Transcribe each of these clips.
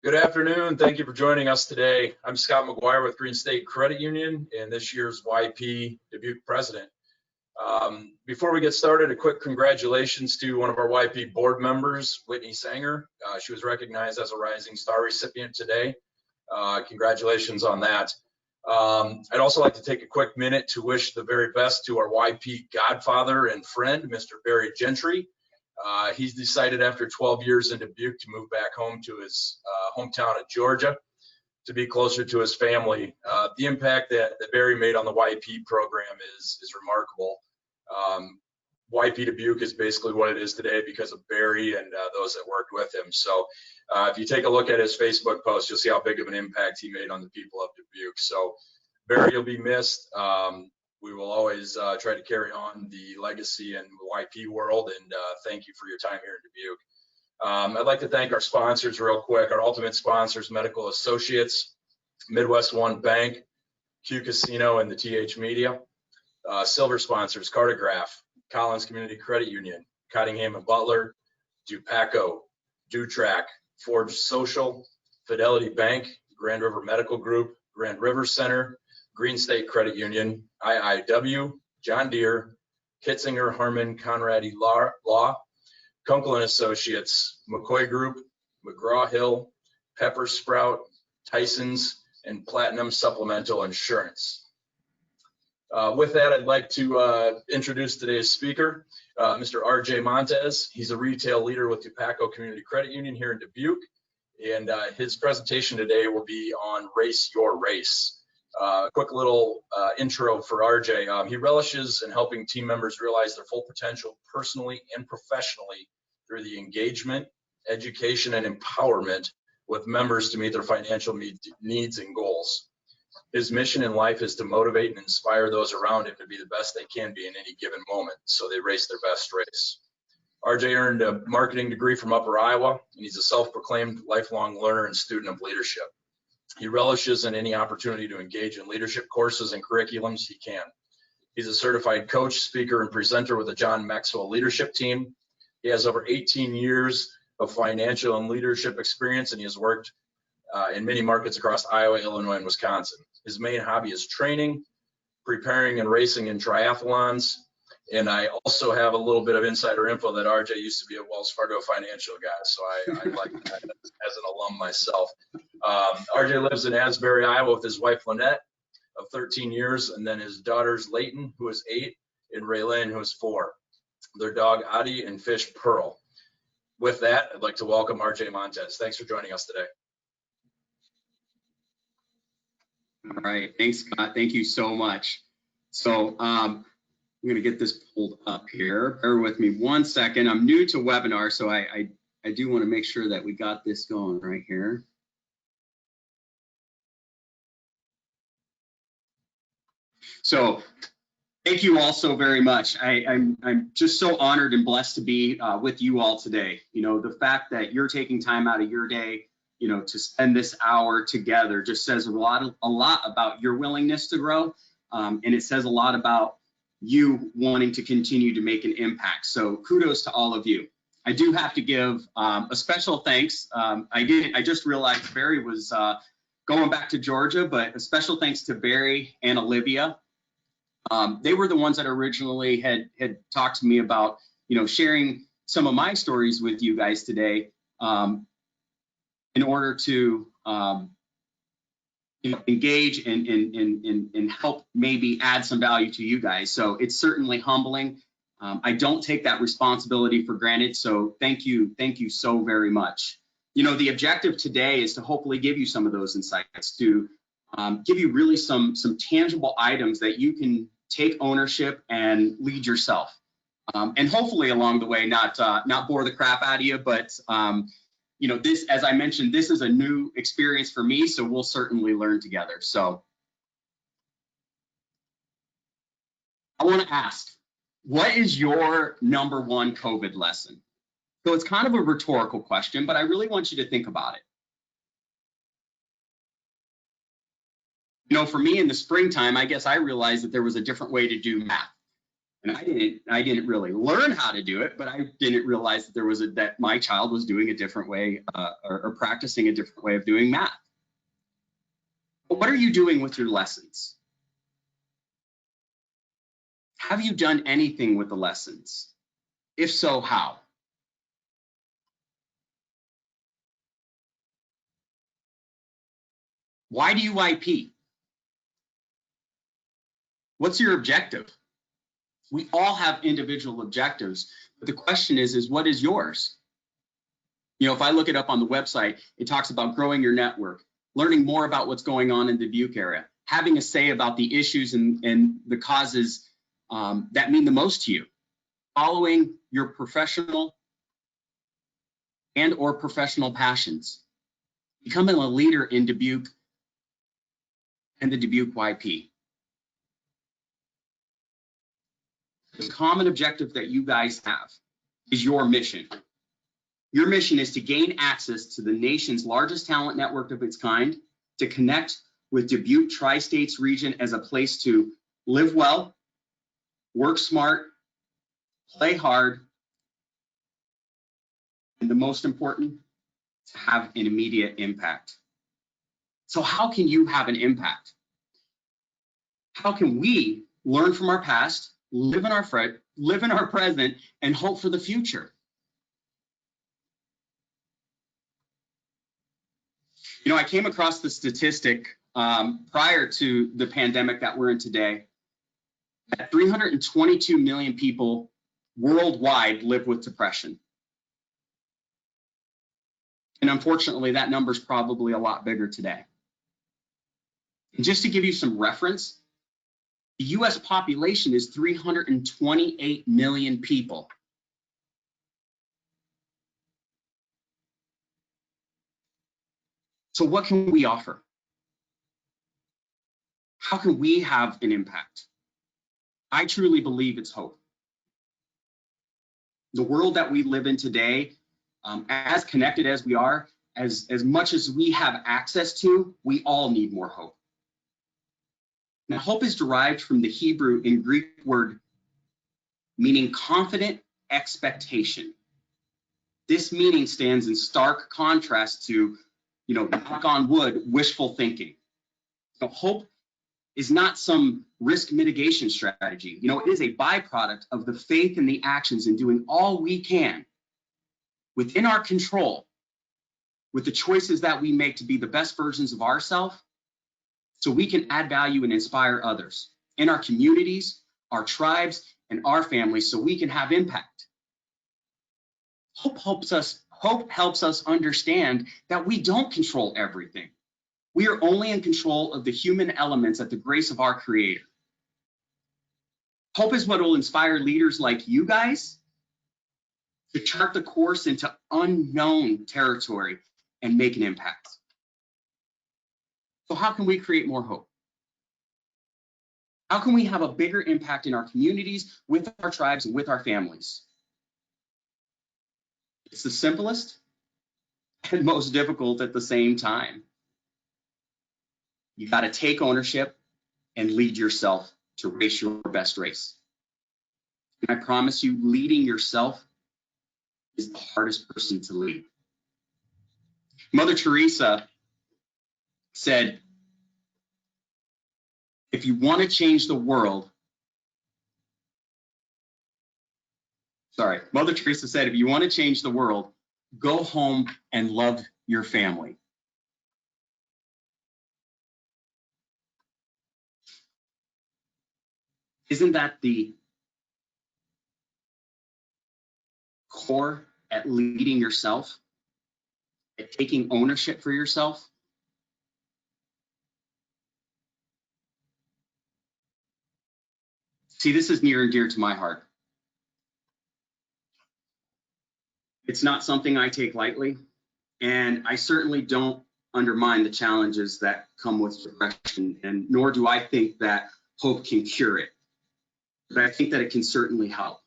Good afternoon. Thank you for joining us today. I'm Scott McGuire with Green State Credit Union and this year's YP Dubuque president. Before we get started, a quick congratulations to one of our YP board members, Whitney Sanger. She was recognized as a Rising Star recipient today. Congratulations on that. I'd also like to take a quick minute to wish the very best to our YP godfather and friend, Mr. Barry Gentry. He's decided after 12 years in Dubuque to move back home to his hometown of Georgia to be closer to his family. The impact that Barry made on the YP program is remarkable. YP Dubuque is basically what it is today because of Barry and those that worked with him. So if you take a look at his Facebook post, you'll see how big of an impact he made on the people of Dubuque. So Barry will be missed. We will always try to carry on the legacy in the YP world, and thank you for your time here in Dubuque. I'd like to thank our sponsors real quick, our ultimate sponsors, Medical Associates, Midwest One Bank, Q Casino, and the TH Media. Silver sponsors, Cartograph, Collins Community Credit Union, Cottingham and Butler, Dupaco, Dutrack, Forge Social, Fidelity Bank, Grand River Medical Group, Grand River Center, Green State Credit Union, IIW, John Deere, Kitzinger, Harmon, Conradi Law, Kunkel and Associates, McCoy Group, McGraw-Hill, Pepper Sprout, Tyson's, and Platinum Supplemental Insurance. With that, I'd like to introduce today's speaker, Mr. RJ Montes. He's a retail leader with Dupaco Community Credit Union here in Dubuque, and his presentation today will be on Race Your Race. Quick little intro for RJ. He relishes in helping team members realize their full potential personally and professionally through the engagement, education, and empowerment with members to meet their financial needs and goals. His mission in life is to motivate and inspire those around him to be the best they can be in any given moment, so they race their best race. RJ earned a marketing degree from Upper Iowa, and he's a self-proclaimed lifelong learner and student of leadership. He relishes in any opportunity to engage in leadership courses and curriculums he can. He's a certified coach, speaker, and presenter with the John Maxwell Leadership Team. He has over 18 years of financial and leadership experience, and he has worked in many markets across Iowa, Illinois, and Wisconsin. His main hobby is training, preparing, and racing in triathlons. And I also have a little bit of insider info that RJ used to be a Wells Fargo financial guy, so I like that as an alum myself. RJ lives in Asbury, Iowa with his wife Lynette of 13 years, and then his daughters Layton, who is 8, and Raylene, who is 4. Their dog Adi and fish Pearl. With that, I'd like to welcome RJ Montes. Thanks for joining us today. All right, thanks, Scott. Thank you so much. So I'm going to get this pulled up here. Bear with me one second. I'm new to webinar, so I do want to make sure that we got this going right here. So thank you all so very much. I'm just so honored and blessed to be with you all today. You know, the fact that you're taking time out of your day, you know, to spend this hour together just says a lot about your willingness to grow, and it says a lot about you wanting to continue to make an impact. So kudos to all of you. I do have to give a special thanks. I just realized Barry was going back to Georgia, but a special thanks to Barry and Olivia. They were the ones that originally had talked to me about, you know, sharing some of my stories with you guys today. In order to you know, engage and help maybe add some value to you guys. So it's certainly humbling. I don't take that responsibility for granted. So thank you so very much. You know, the objective today is to hopefully give you some of those insights, to give you really some tangible items that you can take ownership and lead yourself. And hopefully along the way, not bore the crap out of you, but you know, this, as I mentioned, this is a new experience for me, so we'll certainly learn together. So I want to ask, what is your number one COVID lesson? So it's kind of a rhetorical question, but I really want you to think about it. You know, for me in the springtime, I guess I realized that there was a different way to do math. And I didn't really learn how to do it, but I didn't realize that that my child was doing a different way or practicing a different way of doing math. But what are you doing with your lessons? Have you done anything with the lessons? If so, how? Why do you IP? What's your objective? We all have individual objectives, but the question is what is yours? You know, if I look it up on the website, it talks about growing your network, learning more about what's going on in the Dubuque area, having a say about the issues and the causes that mean the most to you, following your professional or professional passions, becoming a leader in Dubuque and the Dubuque YP. The common objective that you guys have is your mission. Your mission is to gain access to the nation's largest talent network of its kind, to connect with Dubuque Tri-States region as a place to live well, work smart, play hard, and the most important, to have an immediate impact. So how can you have an impact? How can we learn from our past, live in our present, and hope for the future? You know, I came across the statistic prior to the pandemic that we're in today, that 322 million people worldwide live with depression. And unfortunately, that number is probably a lot bigger today. And just to give you some reference, the US population is 328 million people. So what can we offer? How can we have an impact? I truly believe it's hope. The world that we live in today, as connected as we are, as much as we have access to, we all need more hope. Now, hope is derived from the Hebrew and Greek word meaning confident expectation. This meaning stands in stark contrast to, knock on wood, wishful thinking. So hope is not some risk mitigation strategy. It is a byproduct of the faith and the actions in doing all we can within our control with the choices that we make to be the best versions of ourselves, so we can add value and inspire others in our communities, our tribes, and our families, so we can have impact. Hope helps us understand that we don't control everything. We are only in control of the human elements at the grace of our Creator. Hope is what will inspire leaders like you guys to chart the course into unknown territory and make an impact. So how can we create more hope? How can we have a bigger impact in our communities, with our tribes, and with our families? It's the simplest and most difficult at the same time. You got to take ownership and lead yourself to race your best race. And I promise you, leading yourself is the hardest person to lead. Mother Teresa said, if you want to change the world, Mother Teresa said, if you want to change the world, go home and love your family. Isn't that the core at leading yourself, at taking ownership for yourself? See, this is near and dear to my heart. It's not something I take lightly, and I certainly don't undermine the challenges that come with depression, and nor do I think that hope can cure it. But I think that it can certainly help.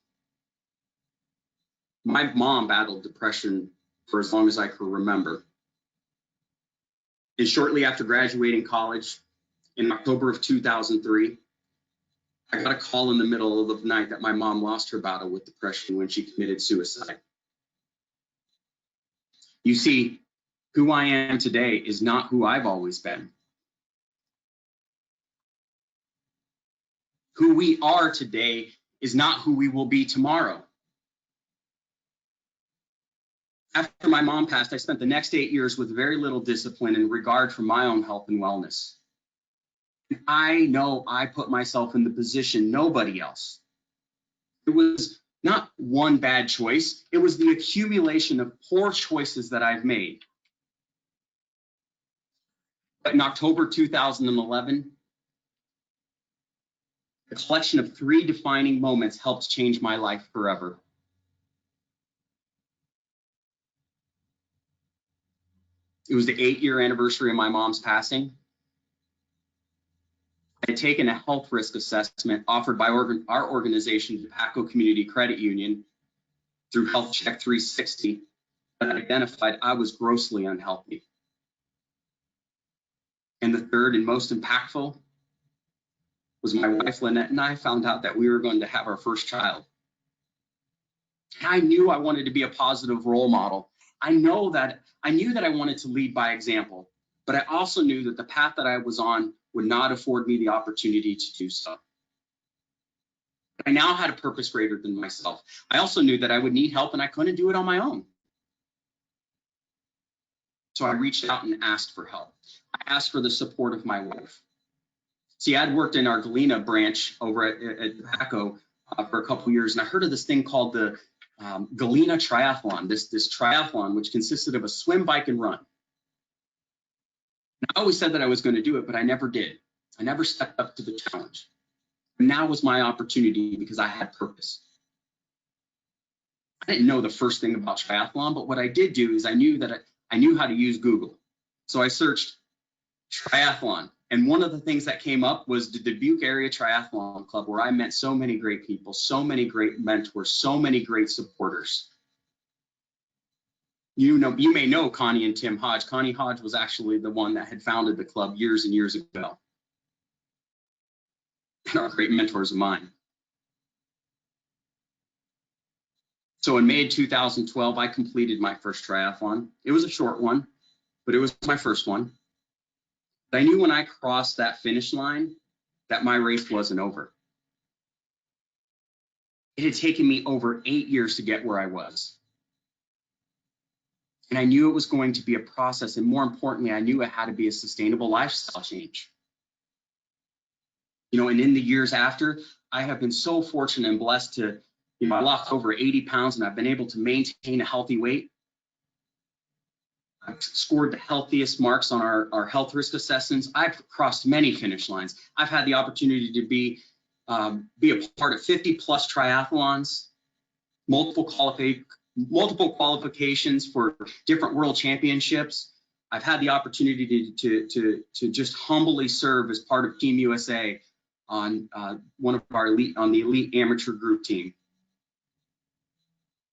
My mom battled depression for as long as I can remember. And shortly after graduating college in October of 2003, I got a call in the middle of the night that my mom lost her battle with depression when she committed suicide. You see, who I am today is not who I've always been. Who we are today is not who we will be tomorrow. After my mom passed, I spent the next 8 years with very little discipline and regard for my own health and wellness. I know I put myself in the position nobody else. It was not one bad choice. It was the accumulation of poor choices that I've made. But in October 2011, a collection of 3 defining moments helped change my life forever. It was the 8-year anniversary of my mom's passing. I had taken a health risk assessment offered by our organization, Dupaco Community Credit Union, through Health Check 360, that identified I was grossly unhealthy. And the third and most impactful was my wife, Lynette, and I found out that we were going to have our first child. I knew I wanted to be a positive role model. I knew that I wanted to lead by example, but I also knew that the path that I was on would not afford me the opportunity to do so. I now had a purpose greater than myself. I also knew that I would need help and I couldn't do it on my own. So I reached out and asked for help. I asked for the support of my wife. See, I'd worked in our Galena branch over at Dupaco for a couple of years, and I heard of this thing called the Galena Triathlon, this triathlon, which consisted of a swim, bike, and run. And I always said that I was going to do it, but I never did. I never stepped up to the challenge. And now was my opportunity because I had purpose. I didn't know the first thing about triathlon, but what I did do is I knew how to use Google. So I searched triathlon, and one of the things that came up was the Dubuque Area Triathlon Club, where I met so many great people, so many great mentors, so many great supporters. You may know Connie and Tim Hodge. Connie Hodge was actually the one that had founded the club years and years ago. And are great mentors of mine. So in May 2012, I completed my first triathlon. It was a short one, but it was my first one. But I knew when I crossed that finish line that my race wasn't over. It had taken me over 8 years to get where I was. And I knew it was going to be a process, and more importantly, I knew it had to be a sustainable lifestyle change. And in the years after, I have been so fortunate and blessed to, I lost over 80 pounds and I've been able to maintain a healthy weight. I've scored the healthiest marks on our health risk assessments. I've crossed many finish lines. I've had the opportunity to be a part of 50 plus triathlons, multiple qualifications for different world championships. I've had the opportunity to just humbly serve as part of Team USA on the elite amateur group team.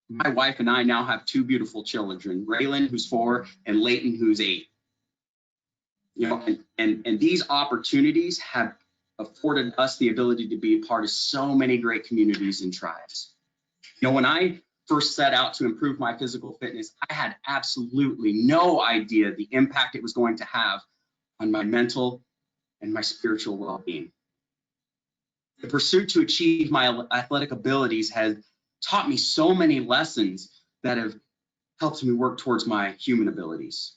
My wife and I now have 2 beautiful children, Raylan, who's 4, and Leighton, who's 8. And these opportunities have afforded us the ability to be a part of so many great communities and tribes. When I first set out to improve my physical fitness, I had absolutely no idea the impact it was going to have on my mental and my spiritual well-being. The pursuit to achieve my athletic abilities has taught me so many lessons that have helped me work towards my human abilities.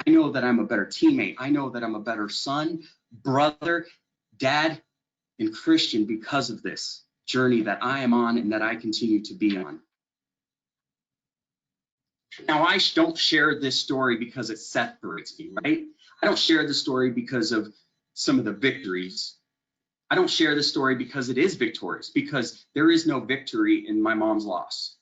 I know that I'm a better teammate. I know that I'm a better son, brother, dad, and Christian because of this journey that I am on and that I continue to be on. Now, I don't share this story because it separates me, right? I don't share the story because of some of the victories. I don't share the story because it is victorious, because there is no victory in my mom's loss.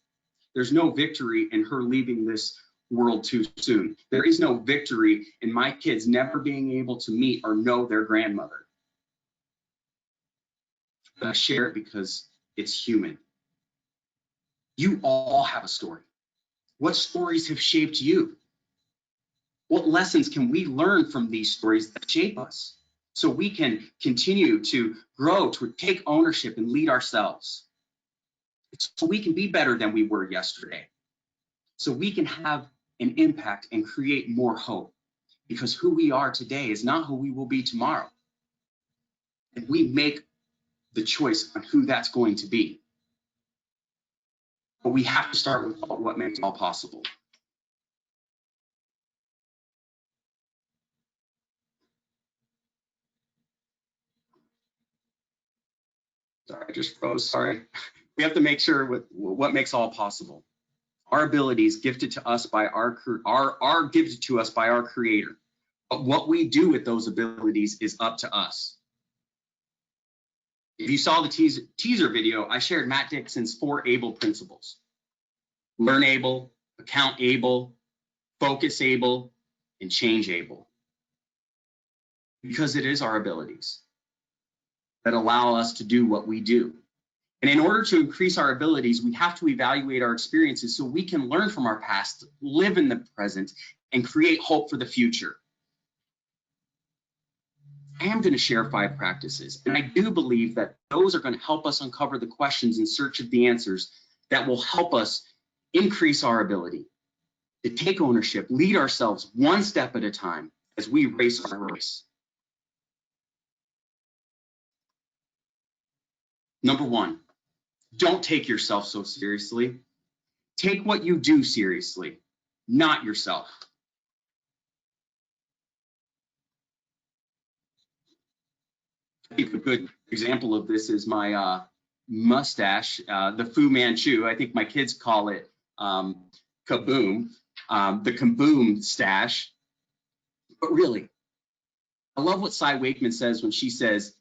There's no victory in her leaving this world too soon. There is no victory in my kids never being able to meet or know their grandmother. But I share it because it's human. You all have a story. What stories have shaped you? What lessons can we learn from these stories that shape us? so we can continue to grow, to take ownership and lead ourselves. So we can be better than we were yesterday. So we can have an impact and create more hope, because who we are today is not who we will be tomorrow. And we make the choice on who that's going to be. But we have to start with what makes it all possible. Sorry, I just froze, sorry. We have to make sure with what makes all possible. Our abilities gifted to us by are gifted to us by our Creator. But what we do with those abilities is up to us. If you saw the teaser video, I shared Matt Dixon's 4 ABLE principles. Learn able, account able, focus able, and change able. Because it is our abilities that allow us to do what we do. And in order to increase our abilities, we have to evaluate our experiences so we can learn from our past, live in the present, and create hope for the future. I am going to share 5 practices, and I do believe that those are going to help us uncover the questions in search of the answers that will help us increase our ability to take ownership, lead ourselves one step at a time as we race our race. Number 1, don't take yourself so seriously. Take what you do seriously, not yourself. I think a good example of this is my mustache, the Fu Manchu. I think my kids call it kaboom, the kaboom stash. But really, I love what Cy Wakeman says when she says,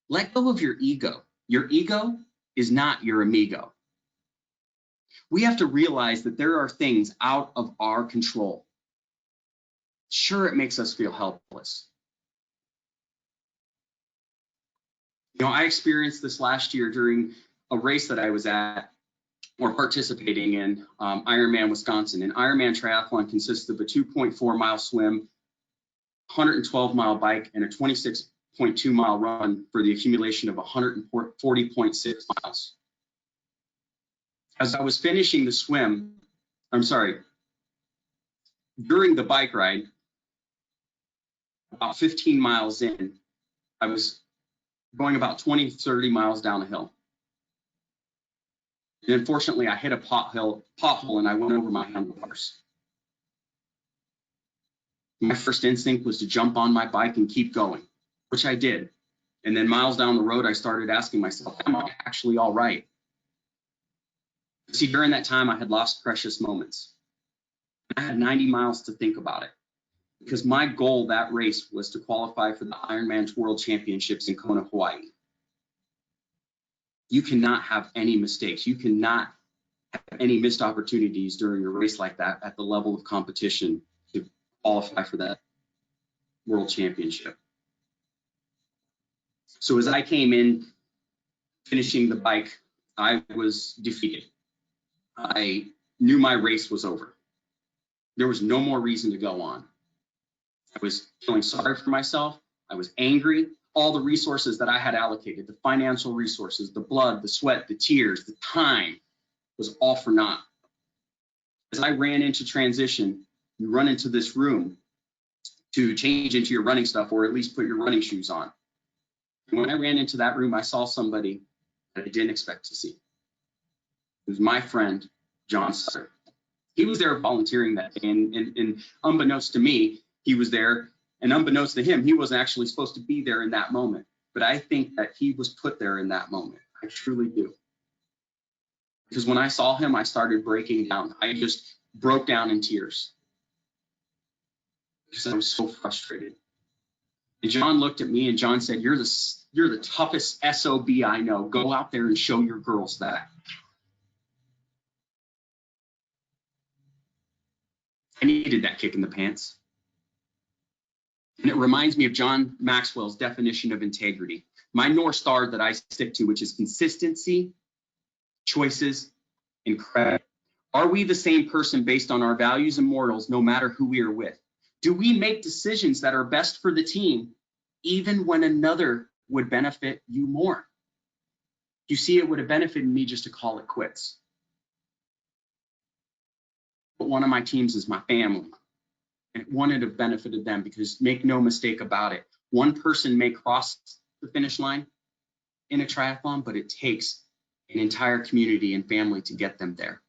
let go of your ego. Your ego is not your amigo. We have to realize that there are things out of our control. Sure, it makes us feel helpless. You know, I experienced this last year during a race that I was at or participating in, Ironman, Wisconsin. An Ironman triathlon consists of a 2.4 mile swim, 112 mile bike, and a 26.2 mile run for the accumulation of 140.6 miles. As I was finishing the swim, during the bike ride, about 15 miles in, I was going about 20, 30 miles down a hill. And unfortunately, I hit a pothole and I went over my handlebars. My first instinct was to jump on my bike and keep going, which I did. And then miles down the road, I started asking myself, am I actually all right? See, during that time, I had lost precious moments. I had 90 miles to think about it, because my goal that race was to qualify for the Ironman World Championships in Kona, Hawaii. You cannot have any mistakes. You cannot have any missed opportunities during a race like that at the level of competition to qualify for that World Championship. So as I came in, finishing the bike, I was defeated. I knew my race was over. There was no more reason to go on. I was feeling sorry for myself. I was angry. All the resources that I had allocated, the financial resources, the blood, the sweat, the tears, the time, was all for naught. As I ran into transition, you run into this room to change into your running stuff, or at least put your running shoes on. And when I ran into that room, I saw somebody that I didn't expect to see. It was my friend, John Sutter. He was there volunteering that day, and unbeknownst to me, he was there, and unbeknownst to him, he wasn't actually supposed to be there in that moment. But I think that he was put there in that moment. I truly do. Because when I saw him, I started breaking down. I just broke down in tears because I was so frustrated. And John looked at me, and John said, you're the toughest SOB I know. Go out there and show your girls that. I needed that kick in the pants. And it reminds me of John Maxwell's definition of integrity. My North Star that I stick to, which is consistency, choices, and credit. Are we the same person based on our values and morals, no matter who we are with? Do we make decisions that are best for the team, even when another would benefit you more. You see, it would have benefited me just to call it quits. But one of my teams is my family, and it wouldn't have benefited them because, make no mistake about it, one person may cross the finish line in a triathlon, but it takes an entire community and family to get them there.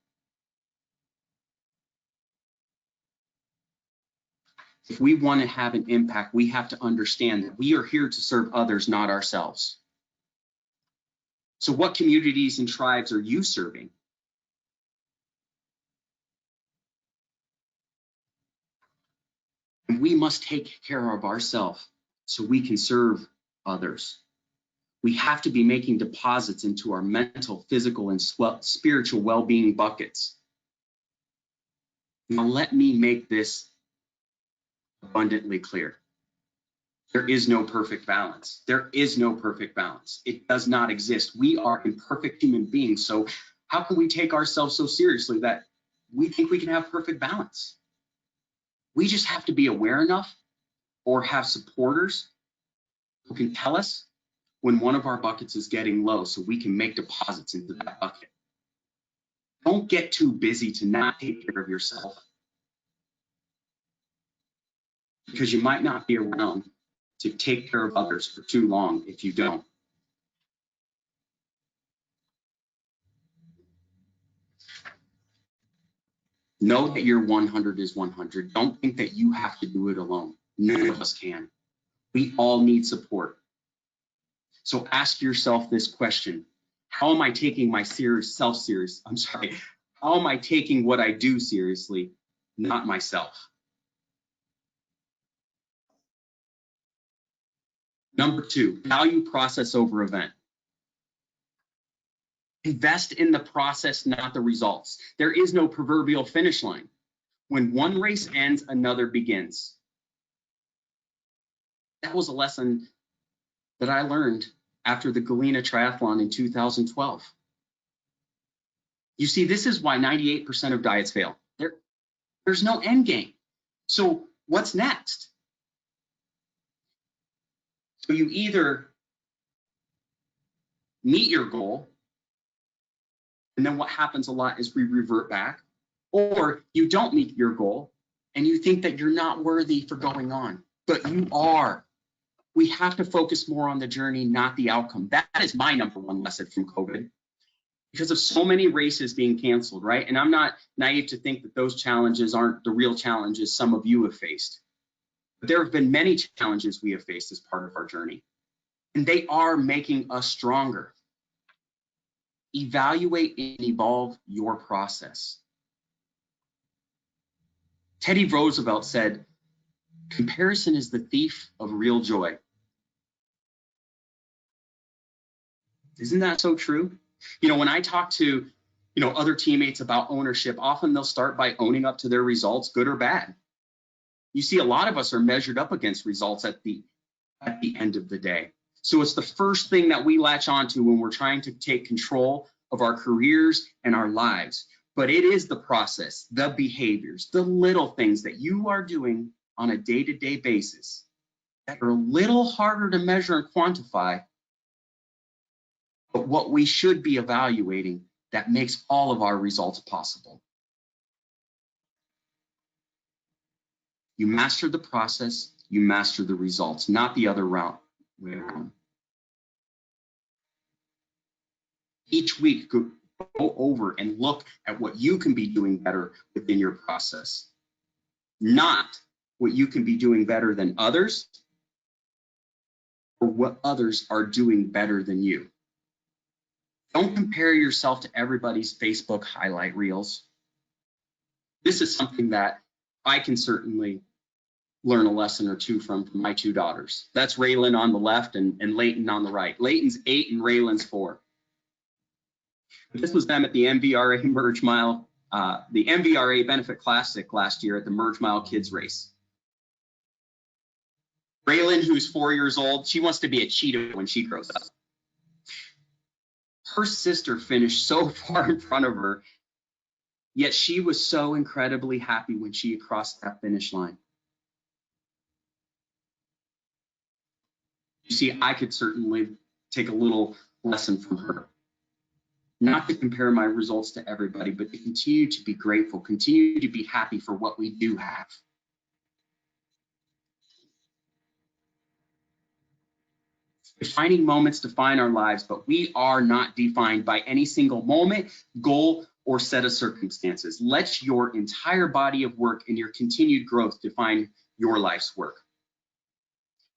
If we want to have an impact, we have to understand that we are here to serve others, not ourselves. So what communities and tribes are you serving? And we must take care of ourselves so we can serve others. We have to be making deposits into our mental, physical, and spiritual well-being buckets. Now let me make this abundantly clear. There is no perfect balance. There is no perfect balance. It does not exist. We are imperfect human beings. So how can we take ourselves so seriously that we think we can have perfect balance? We just have to be aware enough or have supporters who can tell us when one of our buckets is getting low so we can make deposits into that bucket. Don't get too busy to not take care of yourself, because you might not be around to take care of others for too long if you don't. Know that your 100 is 100. Don't think that you have to do it alone. None of us can. We all need support. So ask yourself this question: how am I taking my how am I taking what I do seriously, not myself? Number 2, value process over event. Invest in the process, not the results. There is no proverbial finish line. When one race ends, another begins. That was a lesson that I learned after the Galena Triathlon in 2012. You see, this is why 98% of diets fail. There's no end game. So what's next? So you either meet your goal, and then what happens a lot is we revert back, or you don't meet your goal and you think that you're not worthy for going on, but you are. We have to focus more on the journey, not the outcome. That is my number one lesson from COVID, because of so many races being canceled, right? And I'm not naive to think that those challenges aren't the real challenges some of you have faced. But there have been many challenges we have faced as part of our journey, and they are making us stronger. Evaluate and evolve your process. Teddy Roosevelt said, "Comparison is the thief of real joy." Isn't that so true? You know, when I talk to, other teammates about ownership, often they'll start by owning up to their results, good or bad. You see, a lot of us are measured up against results at the end of the day. So it's the first thing that we latch onto when we're trying to take control of our careers and our lives. But it is the process, the behaviors, the little things that you are doing on a day-to-day basis that are a little harder to measure and quantify, but what we should be evaluating that makes all of our results possible. You master the process, you master the results, not the other way around. Each week, go over and look at what you can be doing better within your process, not what you can be doing better than others or what others are doing better than you. Don't compare yourself to everybody's Facebook highlight reels. This is something that I can certainly learn a lesson or two from my 2 daughters. That's Raylan on the left and Layton on the right. Layton's 8 and Raylan's 4. This was them at the MVRA Merge Mile, the MVRA Benefit Classic last year at the Merge Mile Kids Race. Raylan, who's 4 years old, she wants to be a cheetah when she grows up. Her sister finished so far in front of her, yet she was so incredibly happy when she crossed that finish line. You see, I could certainly take a little lesson from her. Not to compare my results to everybody, but to continue to be grateful, continue to be happy for what we do have. Defining moments define our lives, but we are not defined by any single moment, goal, or set of circumstances. Let your entire body of work and your continued growth define your life's work.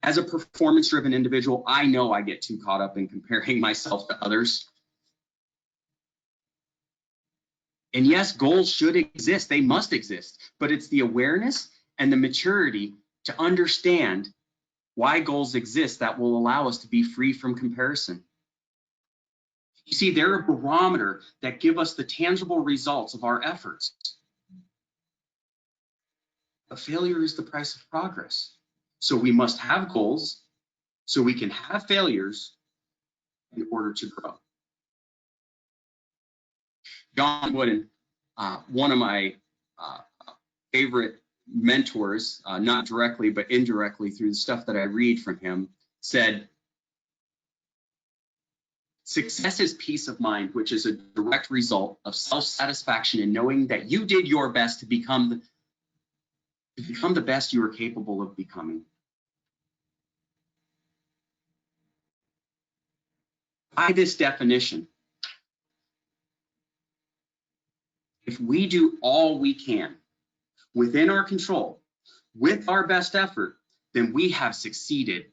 As a performance-driven individual, I know I get too caught up in comparing myself to others. And yes, goals should exist, they must exist, but it's the awareness and the maturity to understand why goals exist that will allow us to be free from comparison. You see, they're a barometer that give us the tangible results of our efforts. But failure is the price of progress. So we must have goals so we can have failures in order to grow. John Wooden, one of my favorite mentors, not directly, but indirectly through the stuff that I read from him, said, success is peace of mind, which is a direct result of self-satisfaction in knowing that you did your best to become the best you are capable of becoming. By this definition, if we do all we can within our control, with our best effort, then we have succeeded,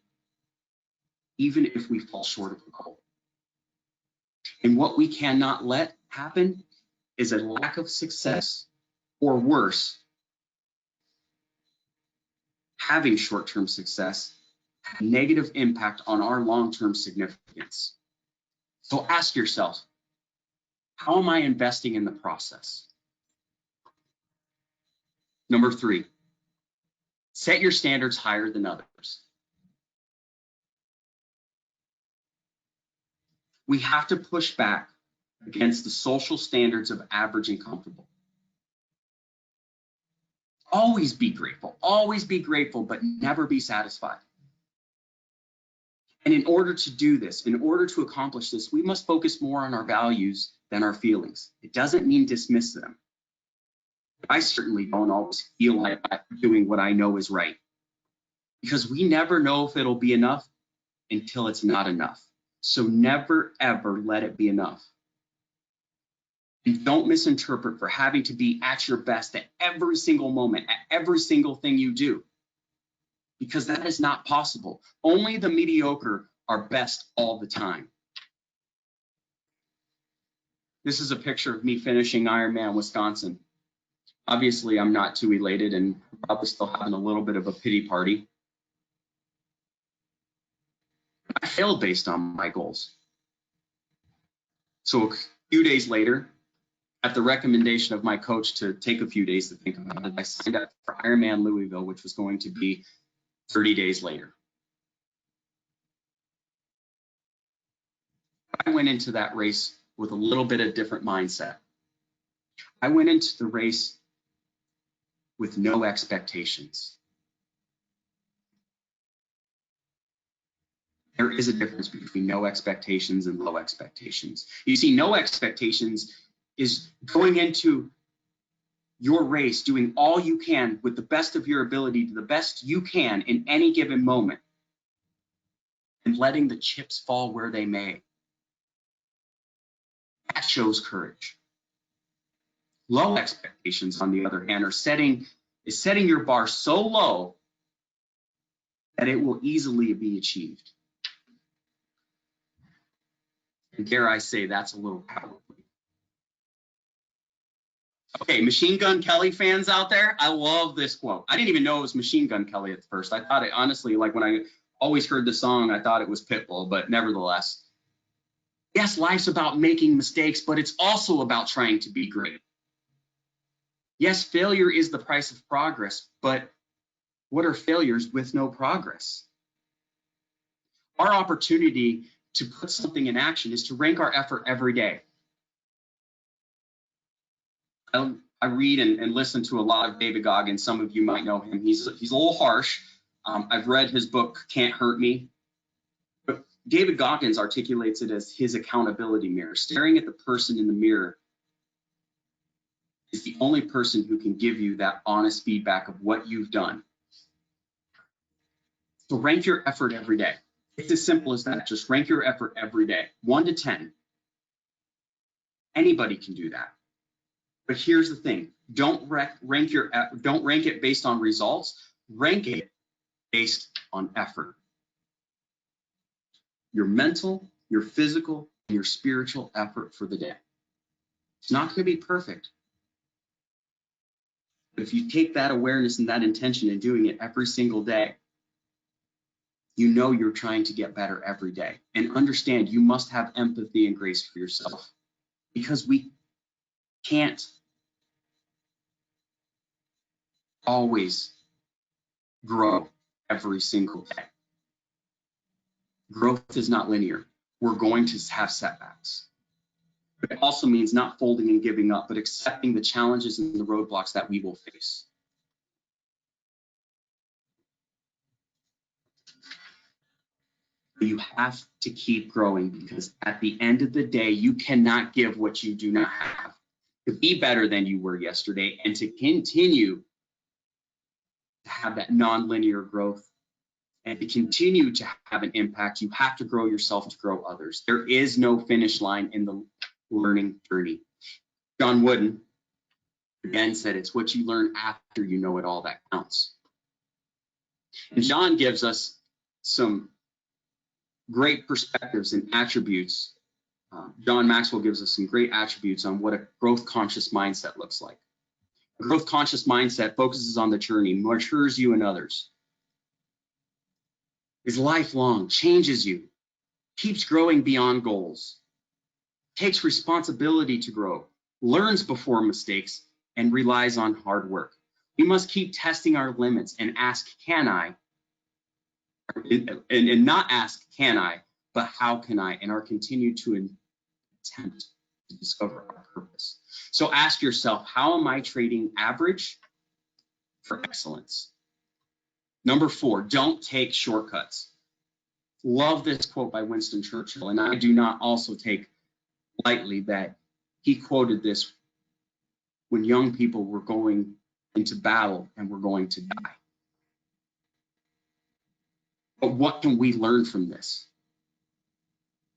even if we fall short of the goal. And what we cannot let happen is a lack of success, or worse, having short-term success have a negative impact on our long-term significance. So ask yourself, how am I investing in the process? Number 3, set your standards higher than others. We have to push back against the social standards of average and comfortable. Always be grateful, but never be satisfied. And in order to do this, in order to accomplish this, we must focus more on our values than our feelings. It doesn't mean dismiss them. I certainly don't always feel like I'm doing what I know is right, because we never know if it'll be enough until it's not enough. So never, ever let it be enough. And don't misinterpret for having to be at your best at every single moment, at every single thing you do, because that is not possible. Only the mediocre are best all the time. This is a picture of me finishing Ironman Wisconsin. Obviously, I'm not too elated and probably still having a little bit of a pity party. I failed based on my goals. So a few days later, at the recommendation of my coach to take a few days to think about it, I signed up for Ironman Louisville, which was going to be 30 days later. I went into that race with a little bit of different mindset. I went into the race with no expectations. There is a difference between no expectations and low expectations. You see, no expectations is going into your race, doing all you can with the best of your ability to the best you can in any given moment, and letting the chips fall where they may. That shows courage. Low expectations, on the other hand, are setting your bar so low that it will easily be achieved. And dare I say, that's a little cowardly. Okay, Machine Gun Kelly fans out there, I love this quote. I didn't even know it was Machine Gun Kelly at first. I thought it, honestly, like when I always heard the song, I thought it was Pitbull, but nevertheless. Yes, life's about making mistakes, but it's also about trying to be great. Yes, failure is the price of progress, but what are failures with no progress? Our opportunity to put something in action is to rank our effort every day. I read and listen to a lot of David Goggins. Some of you might know him. He's a little harsh. I've read his book, Can't Hurt Me. David Goggins articulates it as his accountability mirror. Staring at the person in the mirror is the only person who can give you that honest feedback of what you've done. So rank your effort every day. It's as simple as that. Just rank your effort every day, 1 to 10. Anybody can do that. But here's the thing: don't rank it based on results. Rank it based on effort. Your mental, your physical, and your spiritual effort for the day. It's not going to be perfect. But if you take that awareness and that intention and doing it every single day, you know you're trying to get better every day. And understand, you must have empathy and grace for yourself, because we can't always grow every single day. Growth is not linear. We're going to have setbacks. But it also means not folding and giving up, but accepting the challenges and the roadblocks that we will face. You have to keep growing, because at the end of the day, you cannot give what you do not have. To be better than you were yesterday and to continue to have that nonlinear growth and to continue to have an impact, you have to grow yourself to grow others. There is no finish line in the learning journey. John Wooden again said, it's what you learn after you know it all that counts. And John gives us some great perspectives and attributes. John Maxwell gives us some great attributes on what a growth conscious mindset looks like. A growth conscious mindset focuses on the journey, matures you and others, is lifelong, changes you, keeps growing beyond goals, takes responsibility to grow, learns before mistakes, and relies on hard work. We must keep testing our limits and ask, can I? And not ask, can I, but how can I? And are continue to attempt to discover our purpose. So ask yourself, how am I trading average for excellence? Number 4, don't take shortcuts. Love this quote by Winston Churchill, and I do not also take lightly that he quoted this when young people were going into battle and were going to die. But what can we learn from this?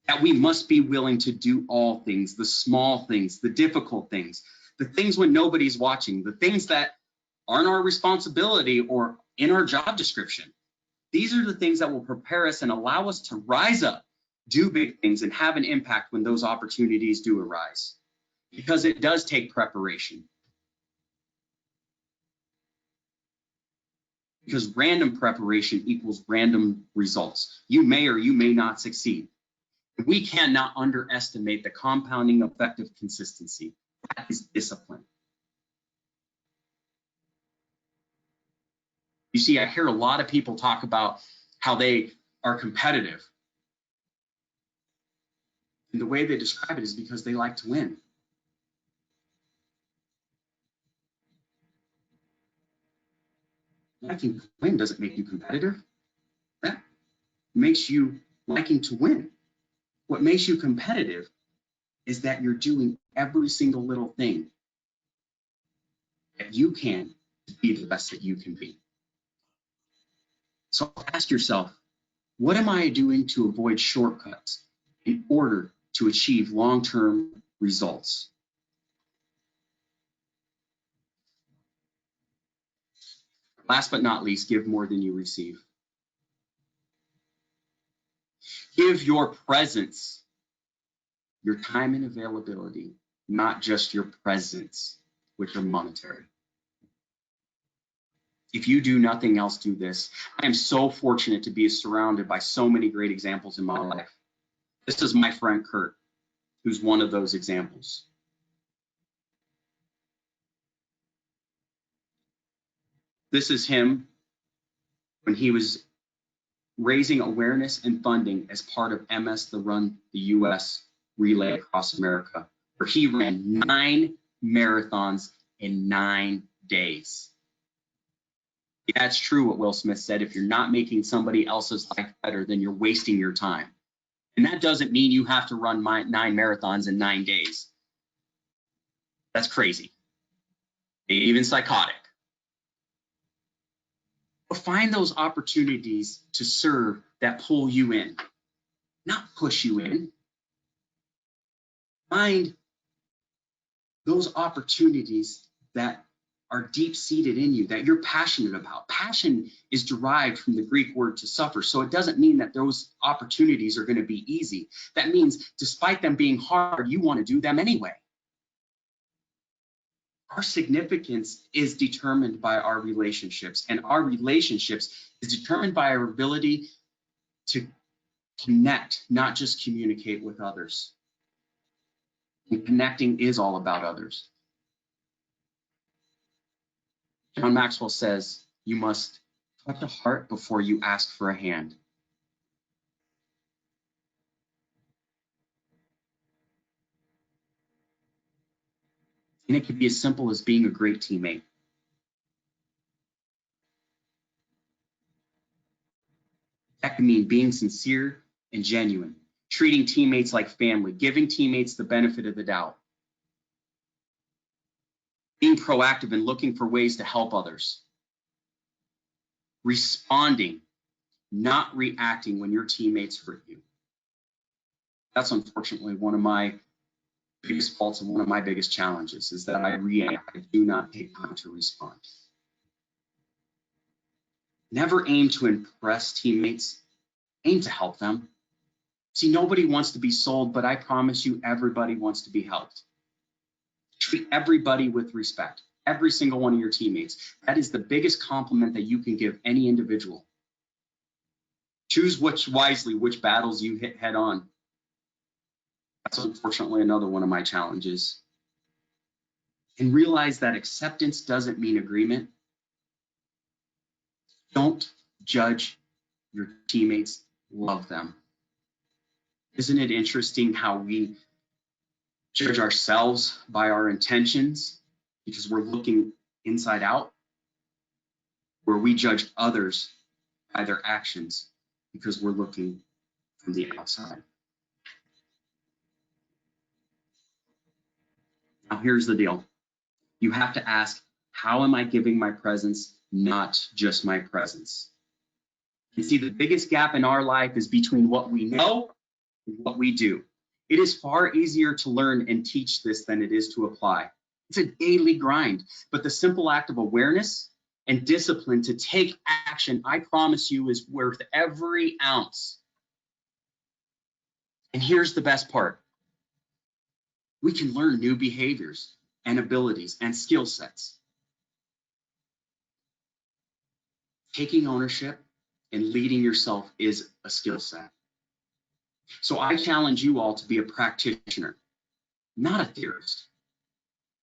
That we must be willing to do all things, the small things, the difficult things, the things when nobody's watching, the things that aren't our responsibility or in our job description. These are the things that will prepare us and allow us to rise up, do big things, and have an impact when those opportunities do arise. Because it does take preparation. Because random preparation equals random results. You may or you may not succeed. We cannot underestimate the compounding effect of consistency. That is discipline. You see, I hear a lot of people talk about how they are competitive. And the way they describe it is because they like to win. Liking to win doesn't make you competitive. That makes you liking to win. What makes you competitive is that you're doing every single little thing that you can to be the best that you can be. So ask yourself, what am I doing to avoid shortcuts in order to achieve long-term results? Last but not least, give more than you receive. Give your presence, your time and availability, not just your presence, which are monetary. If you do nothing else, do this. I am so fortunate to be surrounded by so many great examples in my life. This is my friend Kurt, who's one of those examples. This is him when he was raising awareness and funding as part of MS The Run the US relay across America, where he ran 9 marathons in 9 days. Yeah, it's true what Will Smith said. If you're not making somebody else's life better, then you're wasting your time. And that doesn't mean you have to run 9 marathons in 9 days. That's crazy, even psychotic. But find those opportunities to serve that pull you in, not push you in. Find those opportunities that are deep-seated in you, that you're passionate about. Passion is derived from the Greek word to suffer, so it doesn't mean that those opportunities are going to be easy. That means despite them being hard, you want to do them anyway. Our significance is determined by our relationships, and our relationships is determined by our ability to connect, not just communicate with others. And connecting is all about others. John Maxwell says, you must touch a heart before you ask for a hand. And it could be as simple as being a great teammate. That can mean being sincere and genuine, treating teammates like family, giving teammates the benefit of the doubt, being proactive and looking for ways to help others, responding, not reacting when your teammates hurt you. That's unfortunately one of my biggest faults and one of my biggest challenges is that I react. I do not take time to respond. Never aim to impress teammates, aim to help them. See, nobody wants to be sold, but I promise you everybody wants to be helped. Treat everybody with respect, every single one of your teammates. That is the biggest compliment that you can give any individual. Choose wisely which battles you hit head on. That's unfortunately another one of my challenges. And realize that acceptance doesn't mean agreement. Don't judge your teammates, love them. Isn't it interesting how we judge ourselves by our intentions because we're looking inside out, where we judge others by their actions because we're looking from the outside? Now, here's the deal. You have to ask, how am I giving my presence, not just my presence? You see, the biggest gap in our life is between what we know and what we do. It is far easier to learn and teach this than it is to apply. It's a daily grind, but the simple act of awareness and discipline to take action, I promise you, is worth every ounce. And here's the best part. We can learn new behaviors and abilities and skill sets. Taking ownership and leading yourself is a skill set. So I challenge you all to be a practitioner, not a theorist.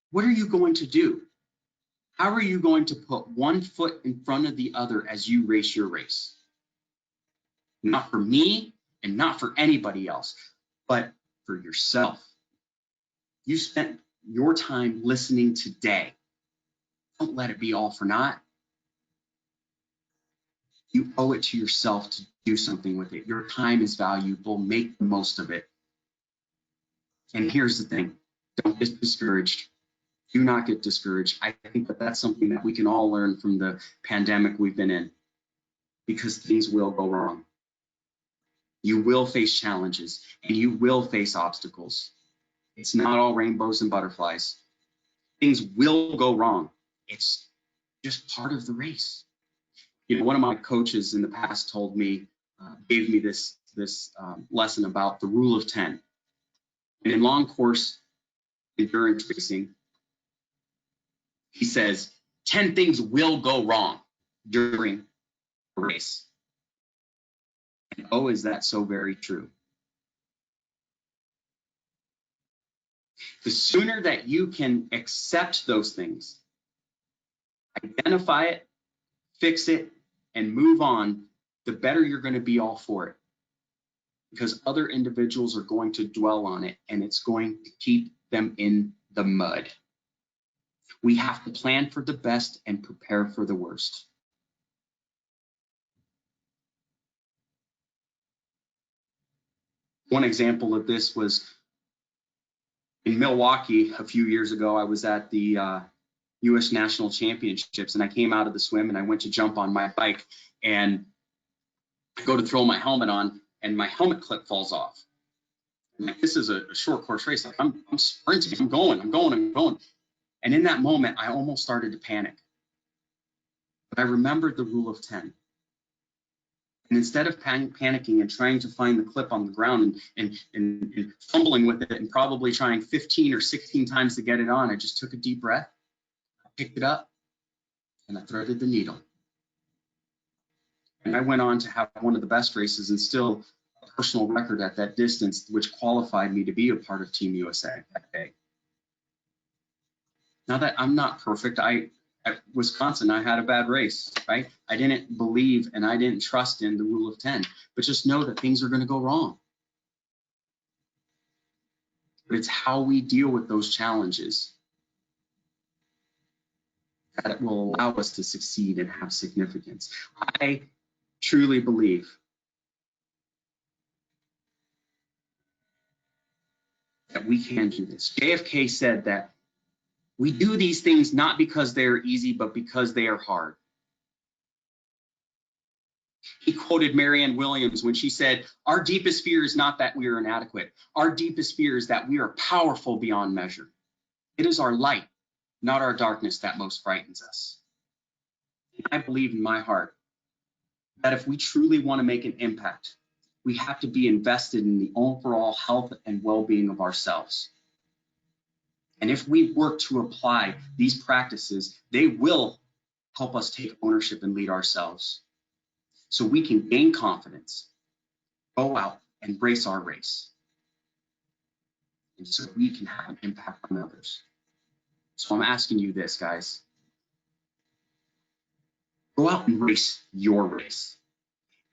What are you going to do? How are you going to put one foot in front of the other as you race your race? Not for me and not for anybody else, but for yourself. You spent your time listening today. Don't let it be all for naught. You owe it to yourself to do something with it. Your time is valuable. Make the most of it. And here's the thing. Don't get discouraged. Do not get discouraged. I think that that's something that we can all learn from the pandemic we've been in, because things will go wrong. You will face challenges and you will face obstacles. It's not all rainbows and butterflies. Things will go wrong. It's just part of the race. You know, one of my coaches in the past told me, gave me this lesson about the rule of 10. And in long course endurance racing, he says 10 things will go wrong during a race. And oh, is that so very true? The sooner that you can accept those things, identify it, fix it, and move on, the better you're going to be all for it. Because other individuals are going to dwell on it and it's going to keep them in the mud. We have to plan for the best and prepare for the worst. One example of this was in Milwaukee a few years ago. I was at the U.S. National Championships, and I came out of the swim and I went to jump on my bike, and I go to throw my helmet on, and my helmet clip falls off. Like, this is a short course race. Like, I'm sprinting, I'm going. And in that moment, I almost started to panic. But I remembered the rule of 10. And instead of panicking and trying to find the clip on the ground and fumbling with it and probably trying 15 or 16 times to get it on, I just took a deep breath, I picked it up, and I threaded the needle. And I went on to have one of the best races and still a personal record at that distance, which qualified me to be a part of Team USA that day. Now that I'm not perfect, at Wisconsin, I had a bad race, right? I didn't believe and I didn't trust in the rule of 10, but just know that things are going to go wrong. But it's how we deal with those challenges that will allow us to succeed and have significance. I truly believe that we can do this. JFK said that we do these things not because they are easy, but because they are hard. He quoted Marianne Williams when she said, "Our deepest fear is not that we are inadequate. Our deepest fear is that we are powerful beyond measure. It is our light, not our darkness, that most frightens us." And I believe in my heart that if we truly want to make an impact, we have to be invested in the overall health and well-being of ourselves. And if we work to apply these practices, they will help us take ownership and lead ourselves so we can gain confidence, go out and race our race, and so we can have an impact on others. So I'm asking you this, guys. Go out and race your race.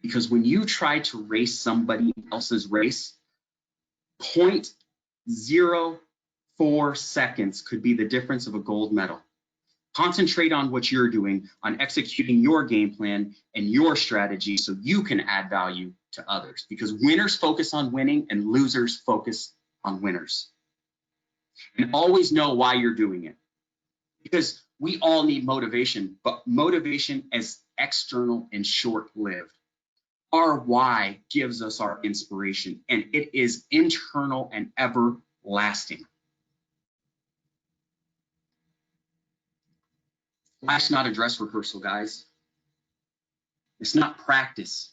Because when you try to race somebody else's race, 0.04 seconds could be the difference of a gold medal. Concentrate on what you're doing, on executing your game plan and your strategy so you can add value to others. Because winners focus on winning and losers focus on winners. And always know why you're doing it. Because we all need motivation, but motivation is external and short-lived. Our why gives us our inspiration, and it is internal and everlasting. Life's not a dress rehearsal, guys. It's not practice.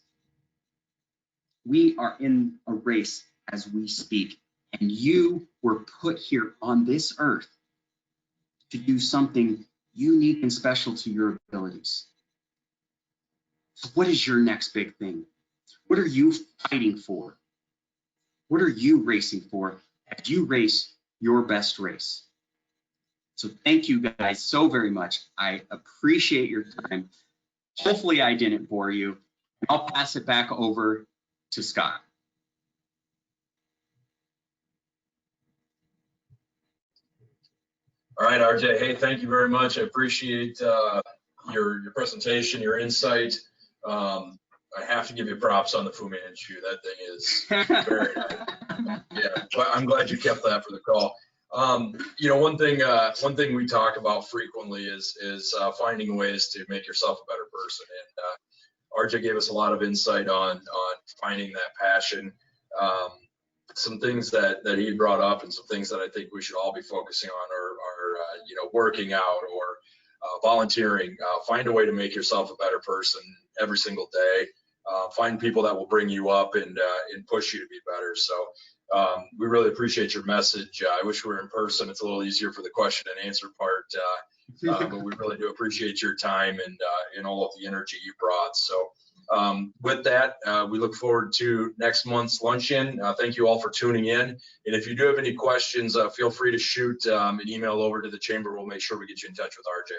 We are in a race as we speak, and you were put here on this earth to do something unique and special to your abilities. So what is your next big thing? What are you fighting for? What are you racing for as you race your best race? So thank you guys so very much. I appreciate your time. Hopefully I didn't bore you. I'll pass it back over to Scott. All right, RJ. Hey, thank you very much. I appreciate your presentation, your insight. I have to give you props on the Fu Manchu. That thing is very nice. Yeah, I'm glad you kept that for the call. You know, one thing we talk about frequently is finding ways to make yourself a better person. And RJ gave us a lot of insight on finding that passion. Some things that he brought up and some things that I think we should all be focusing on are you know, working out or volunteering. Find a way to make yourself a better person every single day. Find people that will bring you up and push you to be better. So we really appreciate your message. I wish we were in person. It's a little easier for the question and answer part, but we really do appreciate your time and all of the energy you brought. So with that, we look forward to next month's luncheon. Thank you all for tuning in. And if you do have any questions, feel free to shoot an email over to the chamber. We'll make sure we get you in touch with RJ.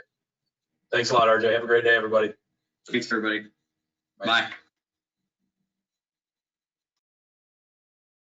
Thanks a lot, RJ. Have a great day, everybody. Thanks, everybody. Bye. Bye.